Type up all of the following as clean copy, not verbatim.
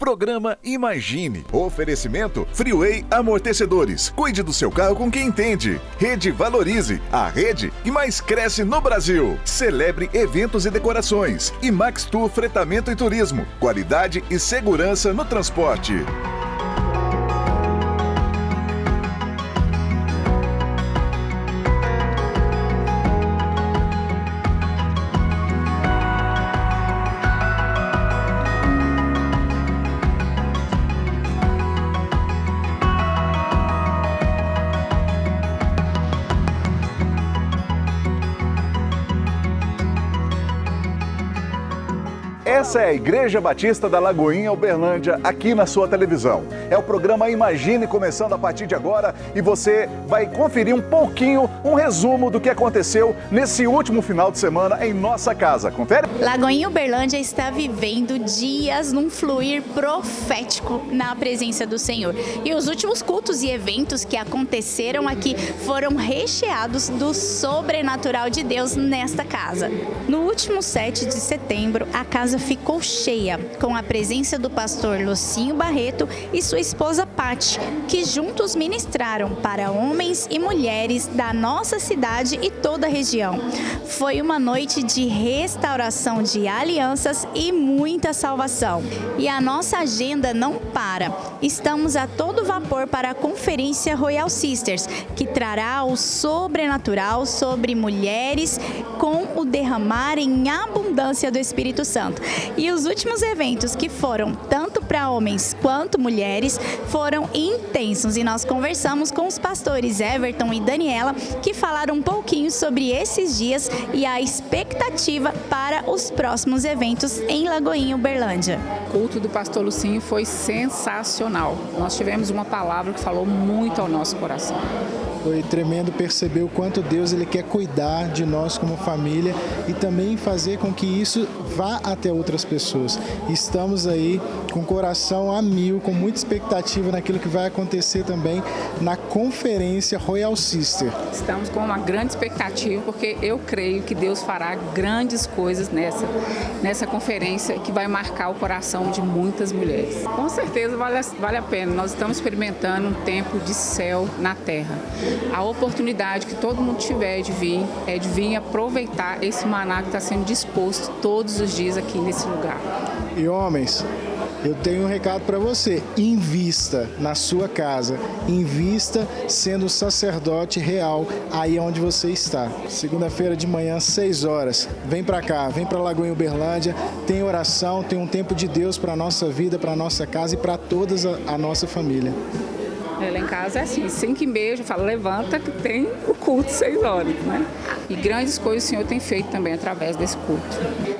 Programa Imagine. Oferecimento Freeway Amortecedores. Cuide do seu carro com quem entende. Rede Valorize, a rede que mais cresce no Brasil. Celebre eventos e decorações. E Max Tour Fretamento e Turismo. Qualidade e segurança no transporte. Essa é a Igreja Batista da Lagoinha, Uberlândia, aqui na sua televisão. É o programa Imagine, começando a partir de agora, e você vai conferir um pouquinho, um resumo do que aconteceu nesse último final de semana em nossa casa. Confere? Lagoinha Uberlândia está vivendo dias num fluir profético na presença do Senhor. E os últimos cultos e eventos que aconteceram aqui foram recheados do sobrenatural de Deus nesta casa. No último 7 de setembro, a casa ficou cheia, com a presença do pastor Lucinho Barreto e sua esposa Pati, que juntos ministraram para homens e mulheres da nossa cidade e toda a região. Foi uma noite de restauração de alianças e muita salvação. E a nossa agenda não para. Estamos a todo vapor para a Conferência Royal Sisters, que trará o sobrenatural sobre mulheres com o derramar em abundância do Espírito Santo. E os últimos eventos, que foram tanto para homens quanto mulheres, foram intensos, e nós conversamos com os pastores Everton e Daniela, que falaram um pouquinho sobre esses dias e a expectativa para os próximos eventos em Lagoinha, Uberlândia. O culto do pastor Lucinho foi sensacional. Nós tivemos uma palavra que falou muito ao nosso coração. Foi tremendo perceber o quanto Deus ele quer cuidar de nós como família e também fazer com que isso vá até outras pessoas. Estamos aí com o coração a mil, com muita expectativa naquilo que vai acontecer também na Conferência Royal Sister. Estamos com uma grande expectativa, porque eu creio que Deus fará grandes coisas nessa conferência, que vai marcar o coração de muitas mulheres. Com certeza vale a pena. Nós estamos experimentando um tempo de céu na terra. A oportunidade que todo mundo tiver de vir aproveitar esse maná que está sendo disposto todos os dias aqui nesse lugar. E homens, eu tenho um recado para você: invista na sua casa, invista sendo sacerdote real aí onde você está. Segunda-feira de manhã, 6 horas, vem para cá, vem para Lagoinha Uberlândia, tem oração, tem um tempo de Deus para a nossa vida, para a nossa casa e para toda a nossa família. Lá em casa é assim, 5h30, eu falo, levanta que tem o culto 6 horas, né? E grandes coisas o Senhor tem feito também através desse culto.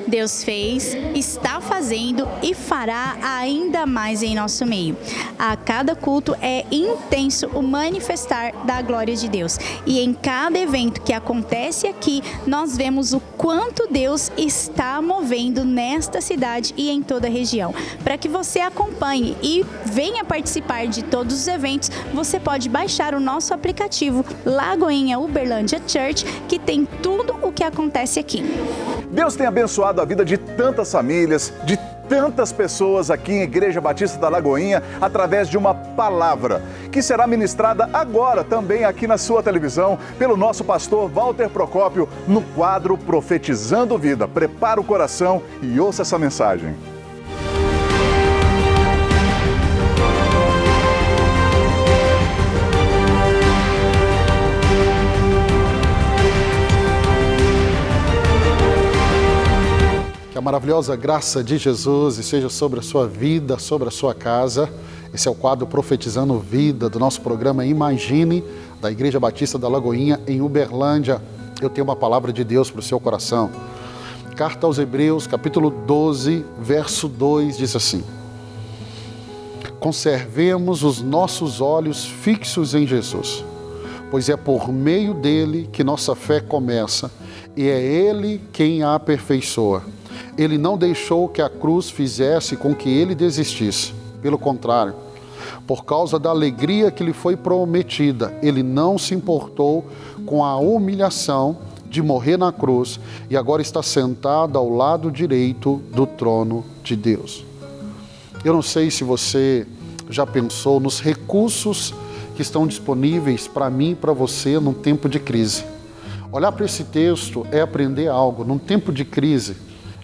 Deus fez, está fazendo e fará ainda mais em nosso meio. A cada culto é intenso o manifestar da glória de Deus. E em cada evento que acontece aqui, nós vemos o quanto Deus está movendo nesta cidade e em toda a região. Para que você acompanhe e venha participar de todos os eventos, você pode baixar o nosso aplicativo Lagoinha Uberlândia Church, que tem tudo o que acontece aqui. Deus tem abençoado a vida de tantas famílias, de tantas pessoas aqui em Igreja Batista da Lagoinha, através de uma palavra que será ministrada agora também aqui na sua televisão pelo nosso pastor Walter Procópio no quadro Profetizando Vida. Prepara o coração e ouça essa mensagem. Que a maravilhosa graça de Jesus esteja sobre a sua vida, sobre a sua casa. Esse é o quadro Profetizando Vida do nosso programa Imagine, da Igreja Batista da Lagoinha, em Uberlândia. Eu tenho uma palavra de Deus para o seu coração. Carta aos Hebreus, capítulo 12, verso 2, diz assim: conservemos os nossos olhos fixos em Jesus, pois é por meio dele que nossa fé começa e é ele quem a aperfeiçoa. Ele não deixou que a cruz fizesse com que ele desistisse. Pelo contrário, por causa da alegria que lhe foi prometida, ele não se importou com a humilhação de morrer na cruz e agora está sentado ao lado direito do trono de Deus. Eu não sei se você já pensou nos recursos que estão disponíveis para mim e para você num tempo de crise. Olhar para esse texto é aprender algo. Num tempo de crise,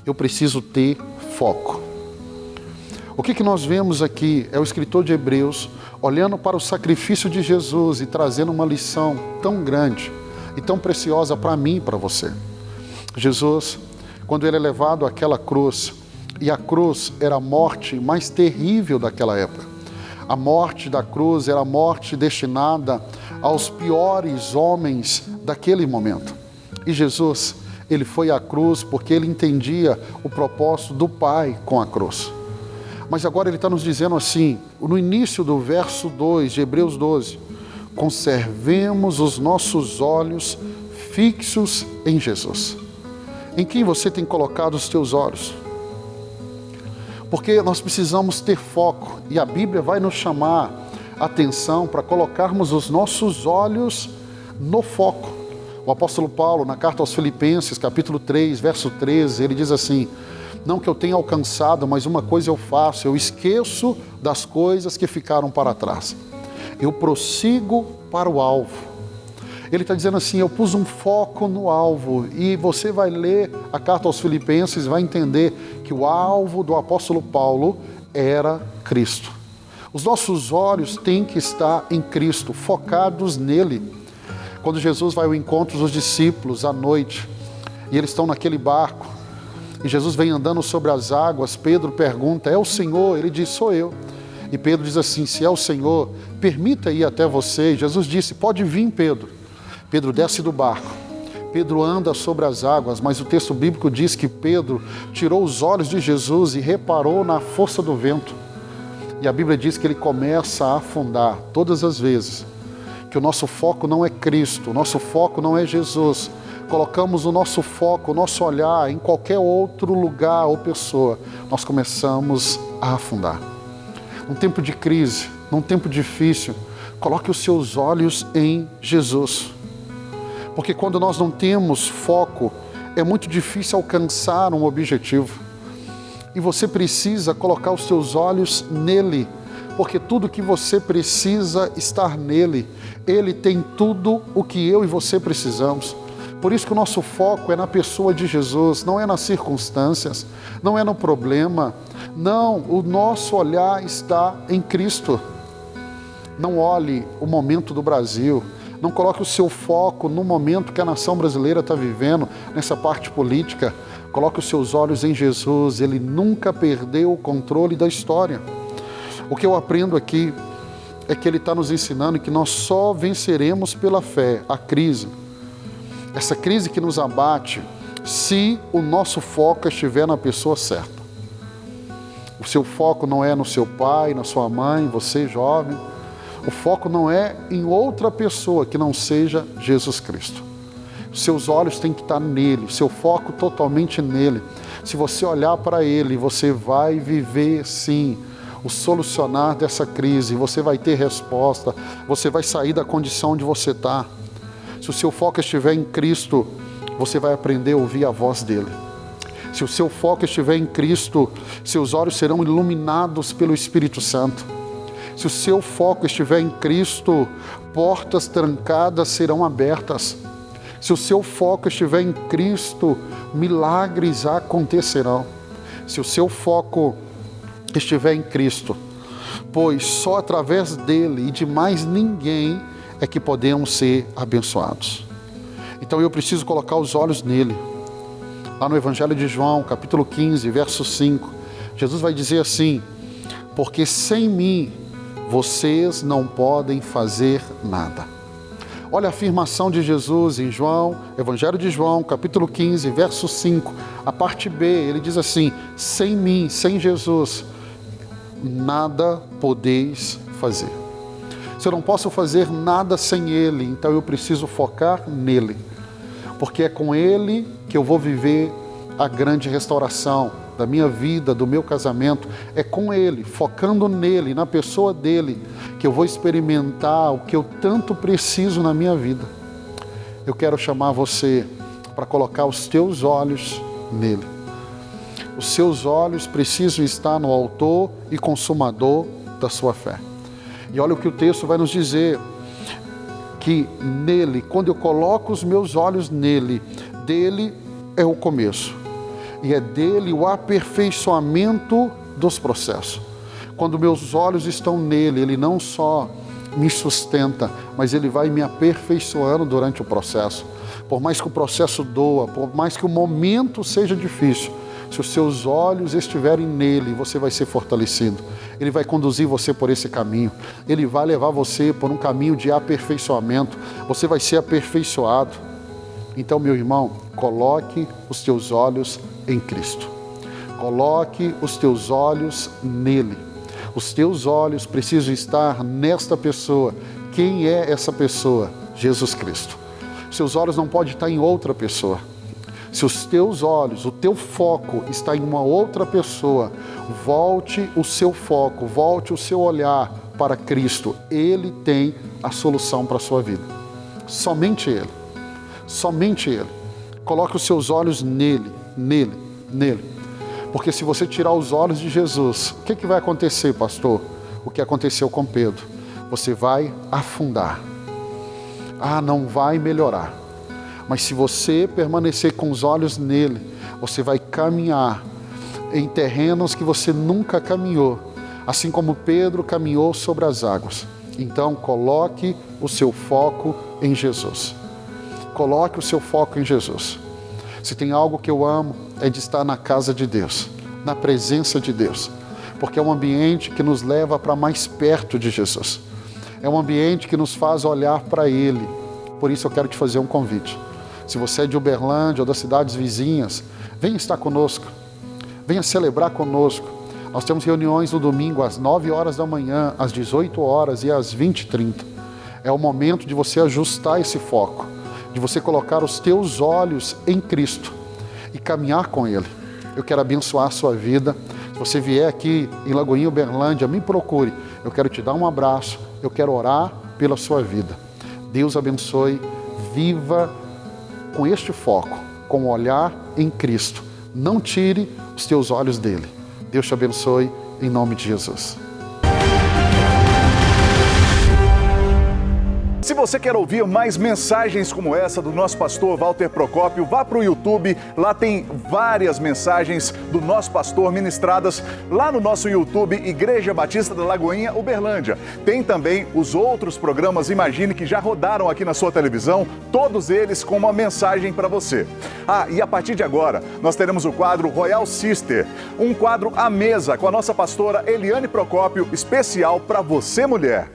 eu preciso ter foco. O que nós vemos aqui é o escritor de Hebreus olhando para o sacrifício de Jesus e trazendo uma lição tão grande e tão preciosa para mim e para você. Jesus, quando ele é levado àquela cruz, e a cruz era a morte mais terrível daquela época. A morte da cruz era a morte destinada aos piores homens daquele momento. E Jesus, ele foi à cruz porque ele entendia o propósito do Pai com a cruz. Mas agora ele está nos dizendo assim, no início do verso 2 de Hebreus 12, conservemos os nossos olhos fixos em Jesus. Em quem você tem colocado os teus olhos? Porque nós precisamos ter foco e a Bíblia vai nos chamar a atenção para colocarmos os nossos olhos no foco. O apóstolo Paulo, na carta aos Filipenses, capítulo 3, verso 13, ele diz assim, não que eu tenha alcançado, mas uma coisa eu faço, eu esqueço das coisas que ficaram para trás. Eu prossigo para o alvo. Ele está dizendo assim, eu pus um foco no alvo, e você vai ler a carta aos Filipenses e vai entender que o alvo do apóstolo Paulo era Cristo. Os nossos olhos têm que estar em Cristo, focados nele. Quando Jesus vai ao encontro dos discípulos à noite, e eles estão naquele barco, e Jesus vem andando sobre as águas, Pedro pergunta, é o Senhor? Ele diz, sou eu. E Pedro diz assim, se é o Senhor, permita ir até você. E Jesus disse, pode vir, Pedro. Pedro desce do barco, Pedro anda sobre as águas, mas o texto bíblico diz que Pedro tirou os olhos de Jesus e reparou na força do vento. E a Bíblia diz que ele começa a afundar todas as vezes, que o nosso foco não é Cristo, o nosso foco não é Jesus. Colocamos o nosso foco, o nosso olhar em qualquer outro lugar ou pessoa, nós começamos a afundar. Num tempo de crise, num tempo difícil, coloque os seus olhos em Jesus. Porque quando nós não temos foco, é muito difícil alcançar um objetivo. E você precisa colocar os seus olhos nele, porque tudo que você precisa estar nele. Ele tem tudo o que eu e você precisamos. Por isso que o nosso foco é na pessoa de Jesus, não é nas circunstâncias, não é no problema. Não, o nosso olhar está em Cristo. Não olhe o momento do Brasil. Não coloque o seu foco no momento que a nação brasileira está vivendo, nessa parte política. Coloque os seus olhos em Jesus. Ele nunca perdeu o controle da história. O que eu aprendo aqui é que ele está nos ensinando que nós só venceremos pela fé a crise. Essa crise que nos abate, se o nosso foco estiver na pessoa certa. O seu foco não é no seu pai, na sua mãe, você jovem. O foco não é em outra pessoa que não seja Jesus Cristo. Seus olhos têm que estar nele, seu foco totalmente nele. Se você olhar para ele, você vai viver sim o solucionar dessa crise, você vai ter resposta, você vai sair da condição onde você está. Se o seu foco estiver em Cristo, você vai aprender a ouvir a voz dele. Se o seu foco estiver em Cristo, seus olhos serão iluminados pelo Espírito Santo. Se o seu foco estiver em Cristo, portas trancadas serão abertas. Se o seu foco estiver em Cristo, milagres acontecerão. Se o seu foco estiver em Cristo, pois só através dele e de mais ninguém é que podemos ser abençoados. Então eu preciso colocar os olhos nele. Lá no Evangelho de João, capítulo 15, verso 5, Jesus vai dizer assim, porque sem mim vocês não podem fazer nada. Olha a afirmação de Jesus em João, Evangelho de João, capítulo 15, verso 5, a parte B, ele diz assim, sem mim, sem Jesus, nada podeis fazer. Se eu não posso fazer nada sem ele, então eu preciso focar nele, porque é com ele que eu vou viver a grande restauração da minha vida, do meu casamento. É com ele, focando nele, na pessoa dele, que eu vou experimentar o que eu tanto preciso na minha vida. Eu quero chamar você para colocar os teus olhos nele. os seus olhos precisam estar no autor e consumador da sua fé. E olha o que o texto vai nos dizer, que nele, quando eu coloco os meus olhos nele, dele é o começo. E é dele o aperfeiçoamento dos processos. Quando meus olhos estão nele, ele não só me sustenta, mas ele vai me aperfeiçoando durante o processo. Por mais que o processo doa, por mais que o momento seja difícil, se os seus olhos estiverem nele, você vai ser fortalecido. Ele vai conduzir você por esse caminho. Ele vai levar você por um caminho de aperfeiçoamento. Você vai ser aperfeiçoado. Então, meu irmão, coloque os teus olhos em Cristo. Coloque os teus olhos nele. Os teus olhos precisam estar nesta pessoa. Quem é essa pessoa? Jesus Cristo. Seus olhos não podem estar em outra pessoa. Se os teus olhos, o teu foco está em uma outra pessoa, volte o seu foco, volte o seu olhar para Cristo. Ele tem a solução para a sua vida. Somente Ele. Somente Ele. Coloque os seus olhos nele, nele, nele. Porque se você tirar os olhos de Jesus, o que vai acontecer, pastor? O que aconteceu com Pedro? Você vai afundar. Não vai melhorar. Mas se você permanecer com os olhos nele, você vai caminhar em terrenos que você nunca caminhou, assim como Pedro caminhou sobre as águas. Então, coloque o seu foco em Jesus. Coloque o seu foco em Jesus. Se tem algo que eu amo, é de estar na casa de Deus, na presença de Deus, porque é um ambiente que nos leva para mais perto de Jesus. É um ambiente que nos faz olhar para Ele. Por isso eu quero te fazer um convite. Se você é de Uberlândia ou das cidades vizinhas, venha estar conosco. Venha celebrar conosco. Nós temos reuniões no domingo às 9 horas da manhã, às 18 horas e às 20h30. É o momento de você ajustar esse foco, de você colocar os teus olhos em Cristo e caminhar com Ele. Eu quero abençoar a sua vida. Se você vier aqui em Lagoinha, Uberlândia, me procure. Eu quero te dar um abraço, eu quero orar pela sua vida. Deus abençoe, viva com este foco, com o olhar em Cristo. Não tire os teus olhos dele. Deus te abençoe, em nome de Jesus. Se você quer ouvir mais mensagens como essa do nosso pastor Walter Procópio, vá para o YouTube, lá tem várias mensagens do nosso pastor ministradas lá no nosso YouTube, Igreja Batista da Lagoinha, Uberlândia. Tem também os outros programas, imagine, que já rodaram aqui na sua televisão, todos eles com uma mensagem para você. E a partir de agora, nós teremos o quadro Royal Sister, um quadro à mesa com a nossa pastora Eliane Procópio, especial para você, mulher.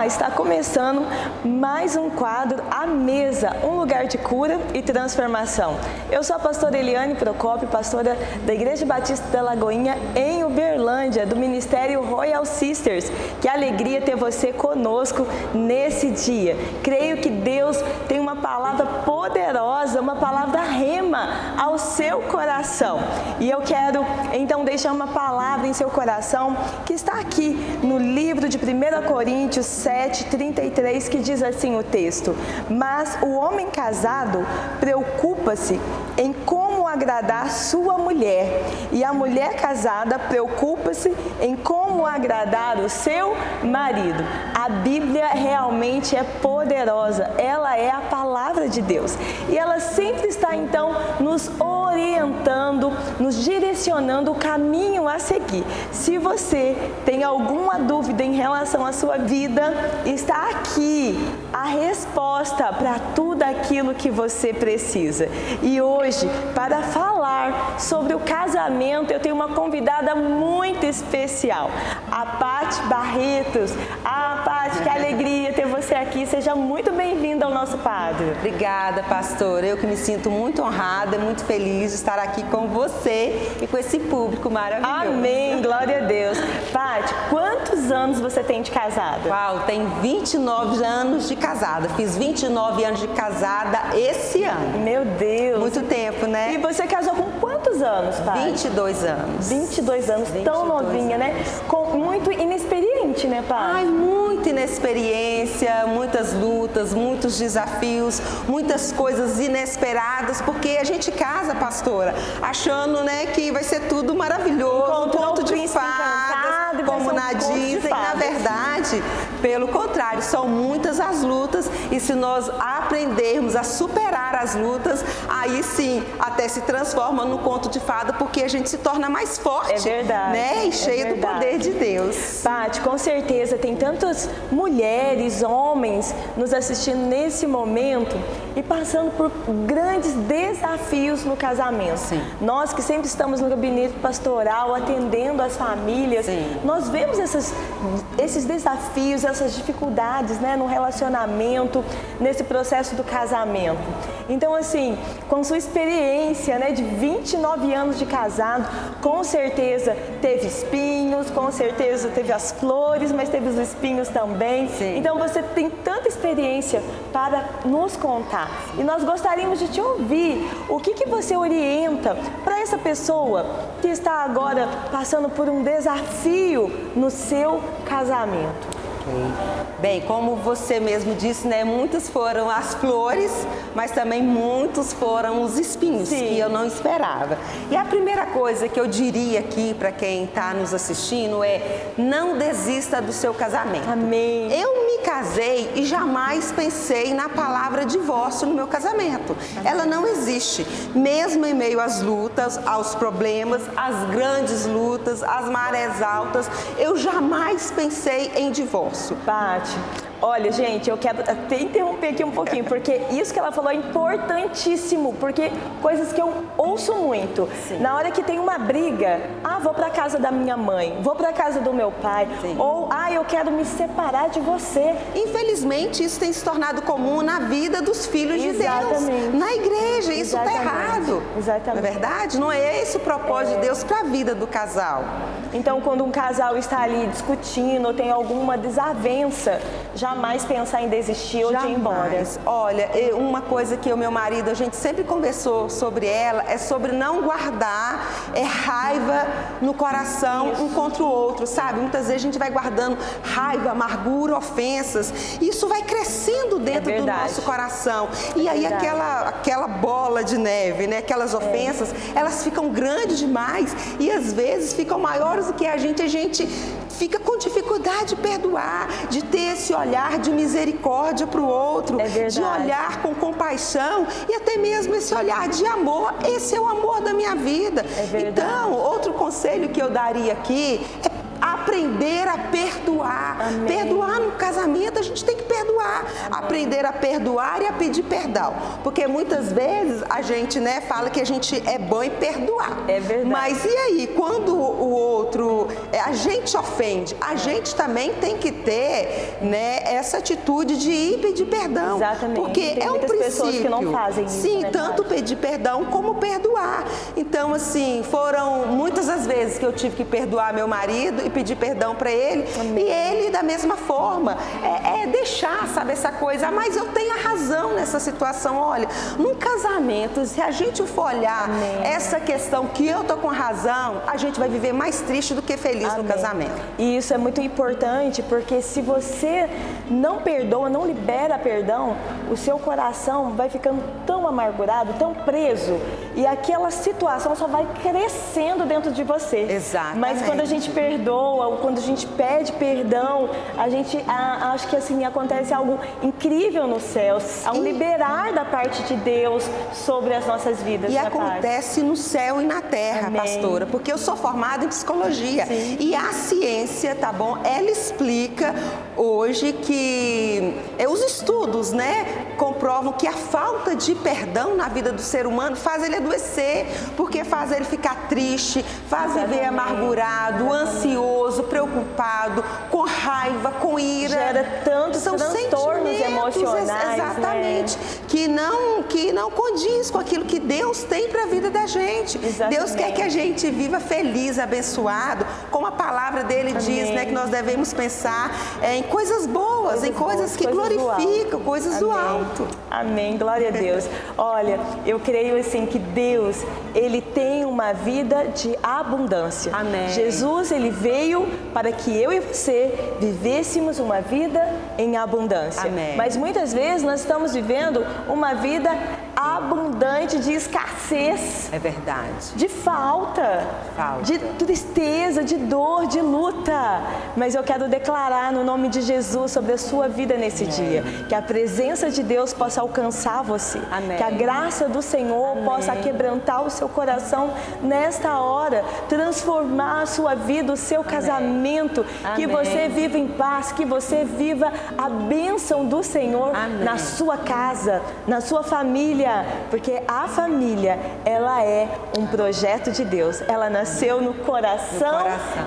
Está começando mais um quadro à mesa, um lugar de cura e transformação. Eu sou a pastora Eliane Procópio, pastora da Igreja Batista da Lagoinha em Uberlândia, do Ministério Royal Sisters. Que alegria ter você conosco nesse dia. Creio que Deus tem uma palavra poderosa, uma palavra rema ao seu coração. E eu quero então deixar uma palavra em seu coração que está aqui no livro de 1 Coríntios 7:33, que diz assim o texto: mas o homem casado preocupa-se em como agradar sua mulher, e a mulher casada preocupa-se em como agradar o seu marido. A Bíblia realmente é poderosa, ela é a palavra de Deus, e ela sempre está então nos orientando, nos direcionando o caminho a seguir. Se você tem alguma dúvida em relação à sua vida, está aqui a resposta para tudo aquilo que você precisa. E hoje, para falar sobre o casamento, eu tenho uma convidada muito especial, a Paty Barretos. Paty, que alegria ter você você aqui. Seja muito bem-vinda ao nosso padre. Obrigada, pastora. Eu que me sinto muito honrada e muito feliz de estar aqui com você e com esse público maravilhoso. Amém, glória a Deus. Paty, quantos anos você tem de casada? Uau, tem 29 anos de casada. Fiz 29 anos de casada esse ano. Meu Deus. Muito tempo, né? E você casou com quantos anos, Paty? 22 anos. 22 anos, tão novinha, né? Muito inexperiente, né, Paty? Ai, muita inexperiência, muitas lutas, muitos desafios, muitas coisas inesperadas, porque a gente casa, pastora, achando, né, que vai ser tudo maravilhoso, um conto de fadas, como na Disney. Na verdade, pelo contrário, são muitas as lutas, e se nós aprendermos a superar as lutas, aí sim, até se transforma no conto de fada, porque a gente se torna mais forte, é verdade, né, e cheia do poder de Deus. Paty, com certeza tem tantas mulheres, homens nos assistindo nesse momento e passando por grandes desafios no casamento. Sim. Nós que sempre estamos no gabinete pastoral, atendendo as famílias, sim, nós vemos esses desafios, essas dificuldades, né, no relacionamento, nesse processo do casamento. Então, assim, com sua experiência, né, de 29 anos de casado, com certeza teve espinhos, com certeza teve as flores, mas teve os espinhos também. Sim. Então, você tem tanta experiência para nos contar. E nós gostaríamos de te ouvir. O que você orienta para essa pessoa que está agora passando por um desafio no seu casamento? Bem, como você mesmo disse, né, muitas foram as flores, mas também muitos foram os espinhos, sim, que eu não esperava. E a primeira coisa que eu diria aqui para quem está nos assistindo é: não desista do seu casamento. Amém. Eu me casei e jamais pensei na palavra divórcio no meu casamento. Amém. Ela não existe. Mesmo em meio às lutas, aos problemas, às grandes lutas, às marés altas, eu jamais pensei em divórcio. Paty, olha, gente, eu quero até interromper aqui um pouquinho, porque isso que ela falou é importantíssimo, porque coisas que eu ouço muito. Sim. Na hora que tem uma briga, vou para casa da minha mãe, vou para casa do meu pai, sim, ou eu quero me separar de você. Infelizmente, isso tem se tornado comum na vida dos filhos de Deus, na igreja. Isso está errado. Exatamente. Não é verdade? Não é esse o propósito de Deus para a vida do casal. Então, quando um casal está ali discutindo ou tem alguma desavença, jamais pensar em desistir ou de ir embora. Olha, uma coisa que o meu marido, a gente sempre conversou sobre ela, é sobre não guardar raiva no coração um contra o outro, sabe? Muitas vezes a gente vai guardando raiva, amargura, ofensas, e isso vai crescendo dentro do nosso coração. E aí aquela bola de neve, né? Aquelas ofensas, elas ficam grandes demais e às vezes ficam maiores do que a gente fica com dificuldade de perdoar, de ter esse olhar de misericórdia para o outro, de olhar com compaixão e até mesmo esse olhar de amor. Esse é o amor da minha vida. Então, outro conselho que eu daria aqui é aprender a perdoar. Amém. Perdoar no casamento, a gente tem que perdoar. Amém. Aprender a perdoar e a pedir perdão. Porque muitas vezes a gente, né, fala que a gente é bom em perdoar. É verdade. Mas e aí, quando o outro, a gente ofende, a gente também tem que ter, né, essa atitude de ir pedir perdão. Exatamente. Porque tem é um muitas princípio. Pessoas que não fazem isso, sim, né, tanto pedir perdão como perdoar. Então, assim, foram muitas as vezes que eu tive que perdoar meu marido e pedir perdão para ele. Amém. E ele, da mesma forma, deixar, sabe, essa coisa. Mas eu tenho a razão nessa situação. Olha, num casamento, se a gente for olhar Amém. Essa questão que eu tô com razão, a gente vai viver mais triste do que feliz Amém. No casamento. E isso é muito importante, porque se você não perdoa, não libera perdão, o seu coração vai ficando tão amargurado, tão preso, e aquela situação só vai crescendo dentro de você. Exatamente. Mas quando a gente perdoa, quando a gente pede perdão, a gente acho que assim acontece algo incrível no céu, há um liberar da parte de Deus sobre as nossas vidas. E acontece no céu e na terra, Amém. Pastora, porque eu sou formada em psicologia. Sim. E a ciência, tá bom? Ela explica hoje que os estudos, né, comprovam que a falta de perdão na vida do ser humano faz ele adoecer, porque faz ele ficar triste, faz viver amargurado, ansioso, preocupado, com raiva, com ira. Gera tantos São transtornos sentimentos, emocionais, exatamente, né? que não condiz com aquilo que Deus tem para a vida da gente. Exatamente. Deus quer que a gente viva feliz, abençoado, como a palavra dele diz, né, que nós devemos pensar em coisas boas, em coisas que glorificam, coisas do alto. Amém, glória a Deus. Olha, eu creio assim que Deus, ele tem uma vida de abundância. Amém. Jesus, ele veio para que eu e você vivêssemos uma vida em abundância. Amém. Mas muitas vezes nós estamos vivendo uma vida abundante de escassez. É verdade. De falta, de tristeza, de dor, de luta. Mas eu quero declarar no nome de Jesus sobre a sua vida nesse dia, que a presença de Deus possa alcançar você, Amém. que a graça do Senhor possa quebrantar o seu coração nesta hora, transformar a sua vida, o seu casamento, que você viva em paz, que você viva a bênção do Senhor na sua casa, na sua família, porque a família, ela é um projeto de Deus, ela nasceu no coração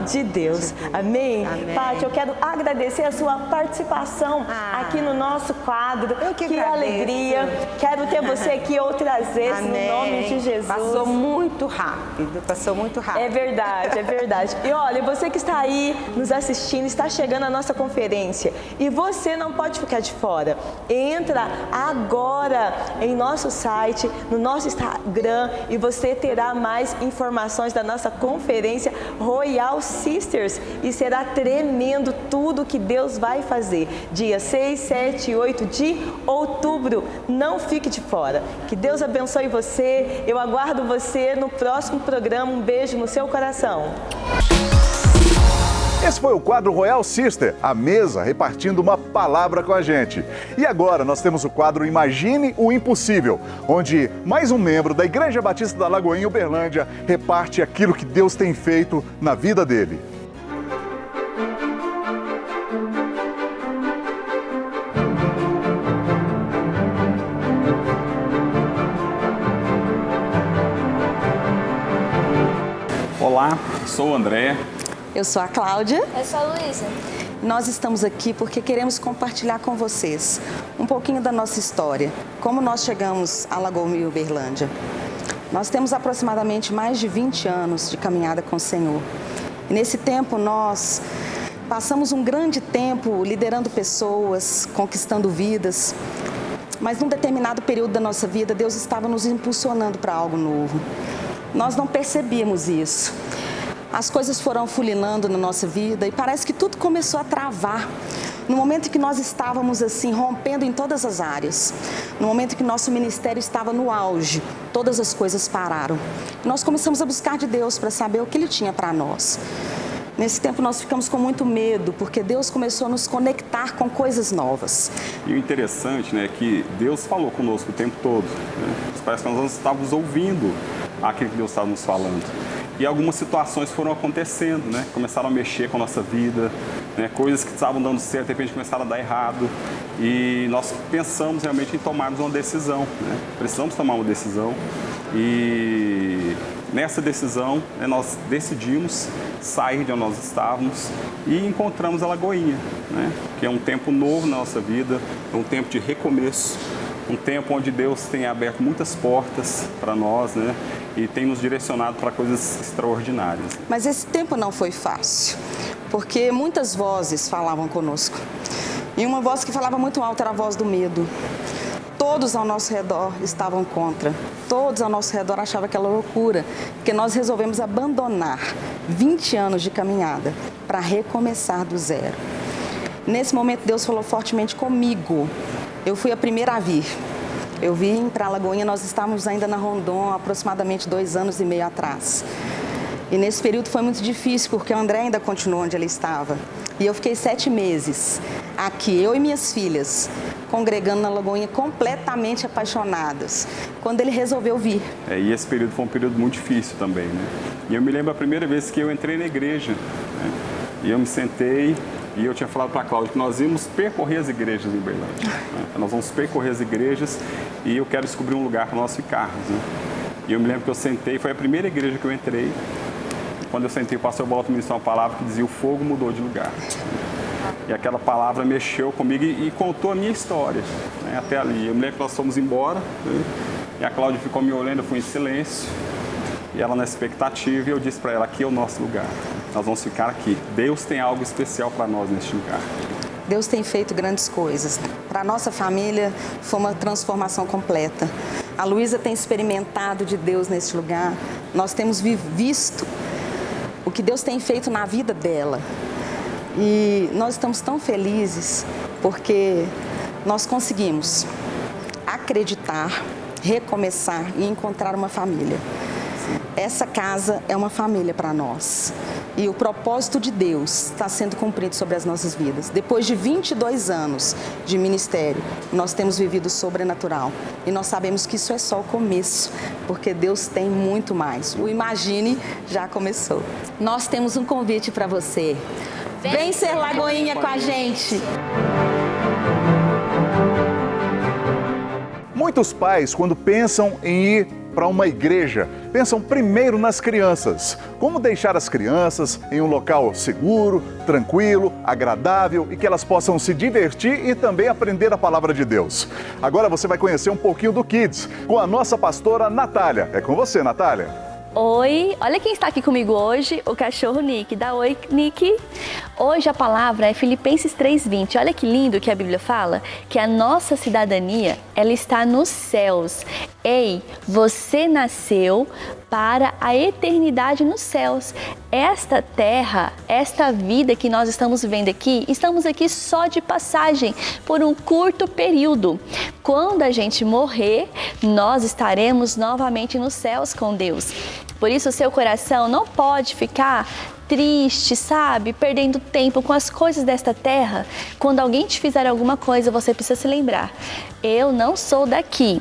de Deus. Amém? Paty, eu quero agradecer a sua participação aqui no nosso quadro. Que alegria. Quero ter você aqui outras vezes, no nome de Jesus. Passou muito rápido, passou muito rápido. É verdade, é verdade. E olha, você que está aí nos assistindo, está chegando a nossa conferência e você não pode ficar de fora. Entra agora em nosso site, no nosso Instagram, e você terá mais informações da nossa conferência Royal Sisters, e será tremendo tudo que Deus vai fazer. Dia 6, 7 e 8 de outubro. Não fique de fora. Que Deus abençoe você. Eu aguardo você no próximo programa. Um beijo no seu coração. Esse foi o quadro Royal Sister, a mesa repartindo uma palavra com a gente. E agora nós temos o quadro Imagine o Impossível, onde mais um membro da Igreja Batista da Lagoinha, Uberlândia, reparte aquilo que Deus tem feito na vida dele. Olá, sou o André. Eu sou a Cláudia. Eu sou a Luísa. Nós estamos aqui porque queremos compartilhar com vocês um pouquinho da nossa história, como nós chegamos a Lagoinha e Uberlândia. Nós temos aproximadamente mais de 20 anos de caminhada com o Senhor. E nesse tempo nós passamos um grande tempo liderando pessoas, conquistando vidas, mas num determinado período da nossa vida, Deus estava nos impulsionando para algo novo. Nós não percebíamos isso. As coisas foram afunilando na nossa vida e parece que tudo começou a travar. No momento em que nós estávamos assim, rompendo em todas as áreas, no momento em que nosso ministério estava no auge, todas as coisas pararam. Nós começamos a buscar de Deus para saber o que Ele tinha para nós. Nesse tempo nós ficamos com muito medo, porque Deus começou a nos conectar com coisas novas. E o interessante, né, é que Deus falou conosco o tempo todo. Né? Parece que nós não estávamos ouvindo aquilo que Deus estava nos falando. E algumas situações foram acontecendo, né? Começaram a mexer com a nossa vida, né? Coisas que estavam dando certo, de repente começaram a dar errado. E nós pensamos realmente em tomarmos uma decisão, né? Precisamos tomar uma decisão. E nessa decisão, né, nós decidimos sair de onde nós estávamos e encontramos a Lagoinha, né? Que é um tempo novo na nossa vida, é um tempo de recomeço. Um tempo onde Deus tem aberto muitas portas para nós, né? E tem nos direcionado para coisas extraordinárias. Mas esse tempo não foi fácil, porque muitas vozes falavam conosco. E uma voz que falava muito alto era a voz do medo. Todos ao nosso redor estavam contra. Todos ao nosso redor achavam aquela loucura, porque nós resolvemos abandonar 20 anos de caminhada para recomeçar do zero. Nesse momento, Deus falou fortemente comigo. Eu fui a primeira a vir. Eu vim para a Lagoinha, nós estávamos ainda na Rondon há aproximadamente 2 anos e meio atrás. E nesse período foi muito difícil, porque o André ainda continuou onde ele estava. E eu fiquei 7 meses aqui, eu e minhas filhas, congregando na Lagoinha, completamente apaixonadas, quando ele resolveu vir. E esse período foi um período muito difícil também, né? E eu me lembro a primeira vez que eu entrei na igreja, né? E eu me sentei E eu tinha falado para a Cláudia que nós íamos percorrer as igrejas em Uberlândia. Né? Nós vamos percorrer as igrejas e eu quero descobrir um lugar para nós ficarmos. Né? E eu me lembro que eu sentei, foi a primeira igreja que eu entrei. Quando eu sentei, o pastor Balto ministrou uma palavra que dizia: o fogo mudou de lugar. E aquela palavra mexeu comigo e contou a minha história, né? Até ali. Eu me lembro que nós fomos embora, né? E a Cláudia ficou me olhando, eu fui em silêncio. E ela na expectativa, e eu disse para ela: aqui é o nosso lugar. Nós vamos ficar aqui. Deus tem algo especial para nós neste lugar. Deus tem feito grandes coisas. Para a nossa família, foi uma transformação completa. A Luísa tem experimentado de Deus neste lugar. Nós temos visto o que Deus tem feito na vida dela. E nós estamos tão felizes porque nós conseguimos acreditar, recomeçar e encontrar uma família. Essa casa é uma família para nós. E o propósito de Deus está sendo cumprido sobre as nossas vidas. Depois de 22 anos de ministério, nós temos vivido o sobrenatural. E nós sabemos que isso é só o começo, porque Deus tem muito mais. O Imagine já começou. Nós temos um convite para você. Vem ser Lagoinha com a gente! Muitos pais, quando pensam em ir para uma igreja, pensam primeiro nas crianças. Como deixar as crianças em um local seguro, tranquilo, agradável e que elas possam se divertir e também aprender a palavra de Deus. Agora você vai conhecer um pouquinho do Kids com a nossa pastora Natália. É com você, Natália. Oi, olha quem está aqui comigo hoje, o cachorro Nick. Dá oi, Nick. Hoje a palavra é Filipenses 3:20. Olha que lindo que a Bíblia fala, que a nossa cidadania, ela está nos céus. Ei, você nasceu para a eternidade nos céus. Esta terra, esta vida que nós estamos vivendo aqui, estamos aqui só de passagem, por um curto período. Quando a gente morrer, nós estaremos novamente nos céus com Deus. Por isso, o seu coração não pode ficar triste, sabe? Perdendo tempo com as coisas desta terra. Quando alguém te fizer alguma coisa, você precisa se lembrar: eu não sou daqui.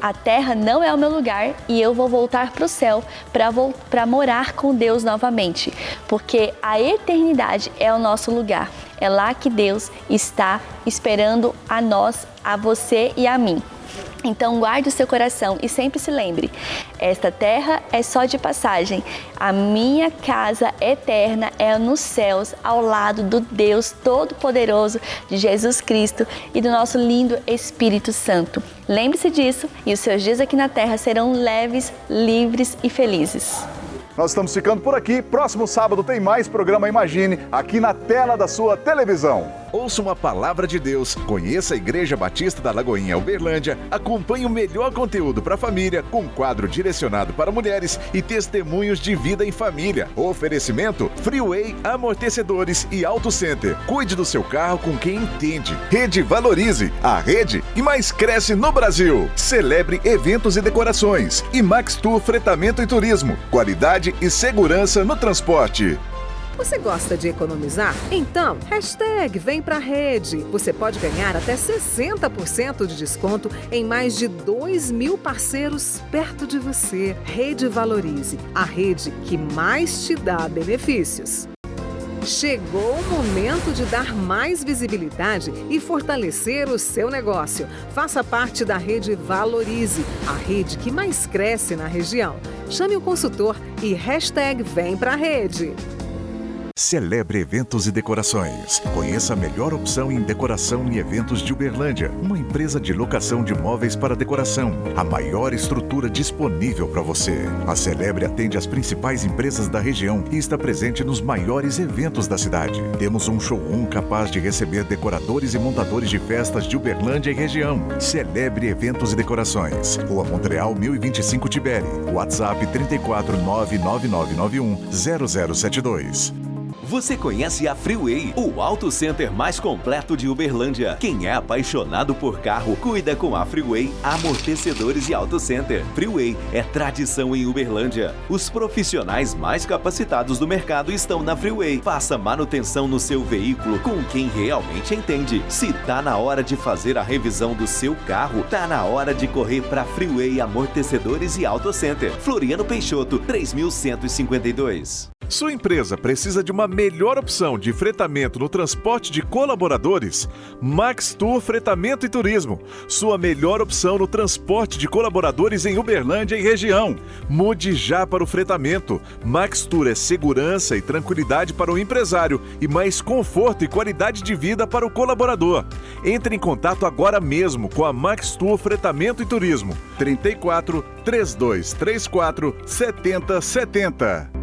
A terra não é o meu lugar e eu vou voltar para o céu para morar com Deus novamente. Porque a eternidade é o nosso lugar. É lá que Deus está esperando a nós, a você e a mim. Então guarde o seu coração e sempre se lembre: esta terra é só de passagem. A minha casa eterna é nos céus, ao lado do Deus Todo-Poderoso, de Jesus Cristo e do nosso lindo Espírito Santo. Lembre-se disso e os seus dias aqui na terra serão leves, livres e felizes. Nós estamos ficando por aqui. Próximo sábado tem mais programa Imagine aqui na tela da sua televisão. Ouça uma palavra de Deus, conheça a Igreja Batista da Lagoinha, Uberlândia, acompanhe o melhor conteúdo para a família, com quadro direcionado para mulheres e testemunhos de vida em família. Oferecimento: Freeway, amortecedores e Auto Center. Cuide do seu carro com quem entende. Rede Valorize, a rede que mais cresce no Brasil. Celebre eventos e decorações. E Max Tour Fretamento e Turismo, qualidade e segurança no transporte. Você gosta de economizar? Então, #vem pra rede. Você pode ganhar até 60% de desconto em mais de 2.000 parceiros perto de você. Rede Valorize, a rede que mais te dá benefícios. Chegou o momento de dar mais visibilidade e fortalecer o seu negócio. Faça parte da Rede Valorize, a rede que mais cresce na região. Chame o consultor e #vem pra rede. Celebre eventos e decorações. Conheça a melhor opção em decoração e eventos de Uberlândia. Uma empresa de locação de móveis para decoração. A maior estrutura disponível para você. A Celebre atende as principais empresas da região e está presente nos maiores eventos da cidade. Temos um showroom capaz de receber decoradores e montadores de festas de Uberlândia e região. Celebre Eventos e Decorações. Rua Montreal 1025 Tibere. WhatsApp 34999910072. Você conhece a Freeway, o Auto Center mais completo de Uberlândia. Quem é apaixonado por carro, cuida com a Freeway Amortecedores e Auto Center. Freeway é tradição em Uberlândia. Os profissionais mais capacitados do mercado estão na Freeway. Faça manutenção no seu veículo com quem realmente entende. Se tá na hora de fazer a revisão do seu carro, tá na hora de correr para Freeway Amortecedores e Auto Center. Floriano Peixoto, 3152. Sua empresa precisa de uma melhor opção de fretamento no transporte de colaboradores? Max Tour Fretamento e Turismo. Sua melhor opção no transporte de colaboradores em Uberlândia e região. Mude já para o fretamento. Max Tour é segurança e tranquilidade para o empresário e mais conforto e qualidade de vida para o colaborador. Entre em contato agora mesmo com a Max Tour Fretamento e Turismo. 34 3234 7070.